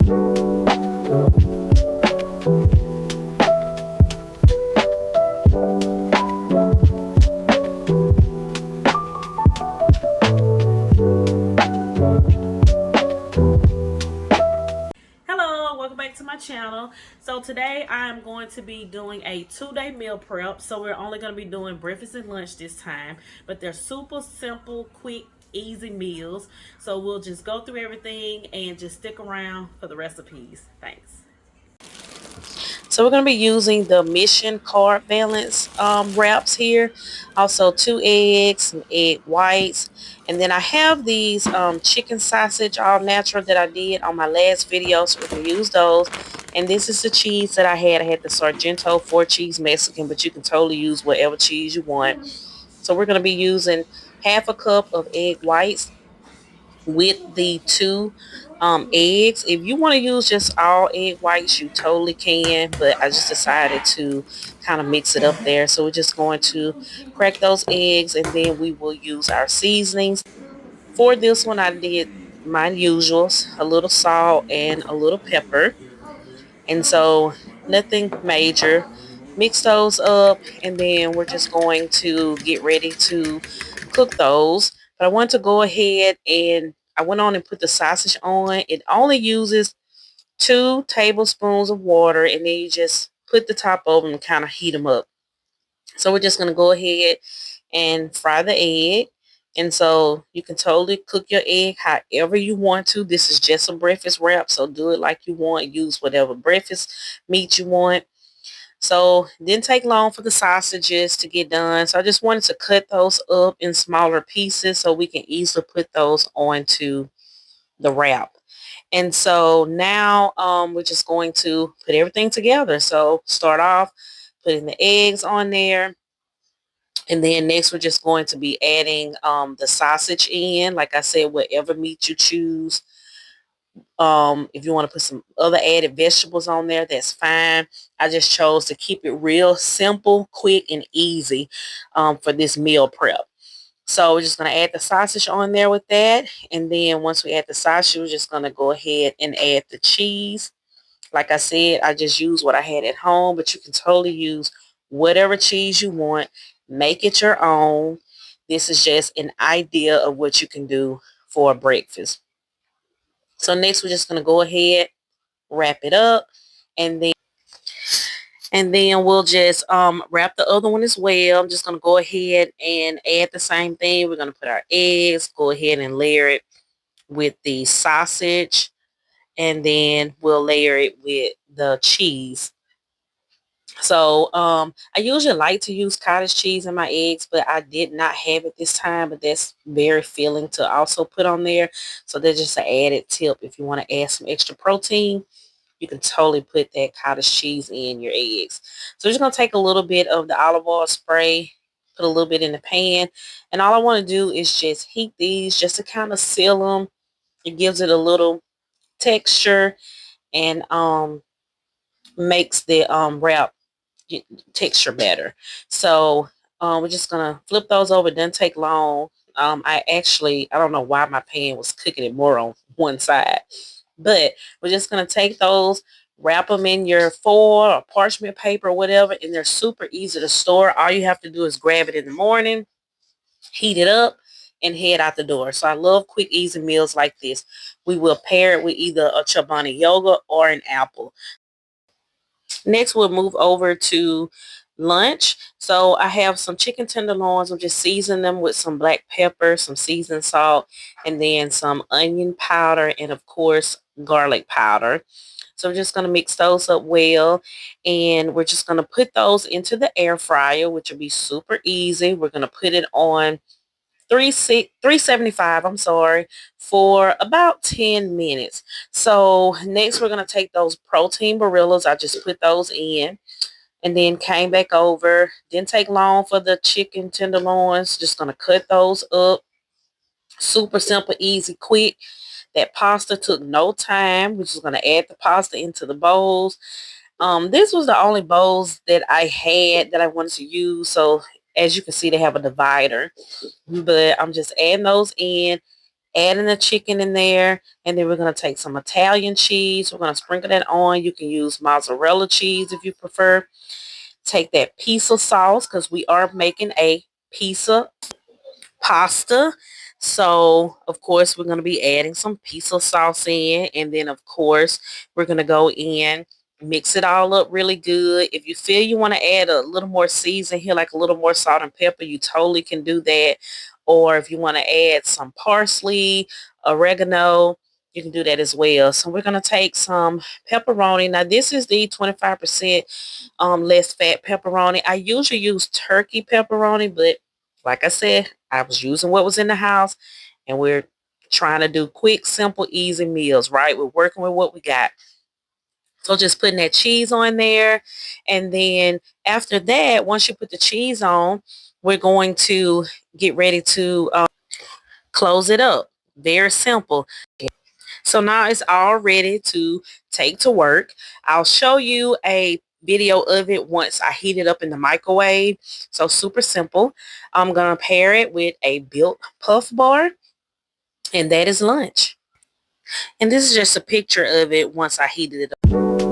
Hello, welcome back to my channel. So today I'm going to be doing a 2-day meal prep. So we're only going to be doing breakfast and lunch this time, but they're super simple, quick, easy meals. So we'll just go through everything and just stick around for the recipes. Thanks. So we're going to be using the Mission Carb Balance wraps here. Also 2 eggs, some egg whites. And then I have these chicken sausage all natural that I did on my last video. So we're going to use those. And this is the cheese that I had. I had the Sargento 4-cheese Mexican, but you can totally use whatever cheese you want. So we're going to be using half a cup of egg whites with the 2 eggs. If you want to use just all egg whites, you totally can, but I just decided to kind of mix it up there. So we're just going to crack those eggs, and then we will use our seasonings. For this one, I did my usuals, a little salt and a little pepper, and so nothing major. Mix those up, and then we're just going to get ready to cook those. But I want to go ahead and I went on and put the sausage on. It only uses 2 tablespoons of water, and then you just put the top over and kind of heat them up. So we're just going to go ahead and fry the egg. And so you can totally cook your egg however you want to. This is just a breakfast wrap, so do it like you want. Use whatever breakfast meat you want. So it didn't take long for the sausages to get done. So I just wanted to cut those up in smaller pieces so we can easily put those onto the wrap. And so now we're just going to put everything together. So start off putting the eggs on there. And then next we're just going to be adding the sausage in. Like I said, whatever meat you choose. If you want to put some other added vegetables on there, that's fine. I just chose to keep it real simple, quick, and easy for this meal prep. So we're just going to add the sausage on there with that. And then once we add the sausage, we're just going to go ahead and add the cheese. Like I said, I just used what I had at home, but you can totally use whatever cheese you want. Make it your own. This is just an idea of what you can do for breakfast. So next we're just going to go ahead, wrap it up, and then we'll just wrap the other one as well. I'm just going to go ahead and add the same thing. We're going to put our eggs, go ahead and layer it with the sausage, and then we'll layer it with the cheese. So I usually like to use cottage cheese in my eggs, but I did not have it this time. But that's very filling to also put on there. So that's just an added tip. If you want to add some extra protein, you can totally put that cottage cheese in your eggs. So I'm just going to take a little bit of the olive oil spray, put a little bit in the pan. And all I want to do is just heat these just to kind of seal them. It gives it a little texture and makes the wrap texture better. So we're just gonna flip those over. It doesn't take long. I don't know why my pan was cooking it more on one side, but we're just gonna take those, wrap them in your foil or parchment paper or whatever, and they're super easy to store. All you have to do is grab it in the morning, heat it up, and head out the door. So I love quick, easy meals like this. We will pair it with either a Chobani yogurt or an apple. Next, we'll move over to lunch. So I have some chicken tenderloins. I'm just seasoning them with some black pepper, some seasoned salt, and then some onion powder, and of course, garlic powder. So we're just going to mix those up well, and we're just going to put those into the air fryer, which will be super easy. We're going to put it on 375, I'm sorry, for about 10 minutes. So next we're going to take those protein Barillas. I just put those in and then came back over. Didn't take long for the chicken tenderloins. Just going to cut those up. Super simple, easy, quick. That pasta took no time. We're just going to add the pasta into the bowls. This was the only bowls that I had that I wanted to use. So as you can see, they have a divider. But I'm just adding those in. adding the chicken in there, and then we're going to take some Italian cheese. We're going to sprinkle that on. You can use mozzarella cheese if you prefer. Take that pizza sauce because we are making a pizza pasta. So, of course, we're going to be adding some pizza sauce in. And then, of course, we're going to go in, mix it all up really good. If you feel you want to add a little more season here, like a little more salt and pepper, you totally can do that. Or if you want to add some parsley, oregano, you can do that as well. So we're going to take some pepperoni. Now, this is the 25% less fat pepperoni. I usually use turkey pepperoni, but like I said, I was using what was in the house, and we're trying to do quick, simple, easy meals, right? We're working with what we got. So just putting that cheese on there. And then after that, once you put the cheese on, we're going to get ready to close it up. Very simple. So now it's all ready to take to work. I'll show you a video of it once I heat it up in the microwave. So super simple. I'm going to pair it with a Built Puff Bar, and that is lunch. And this is just a picture of it once I heated it up.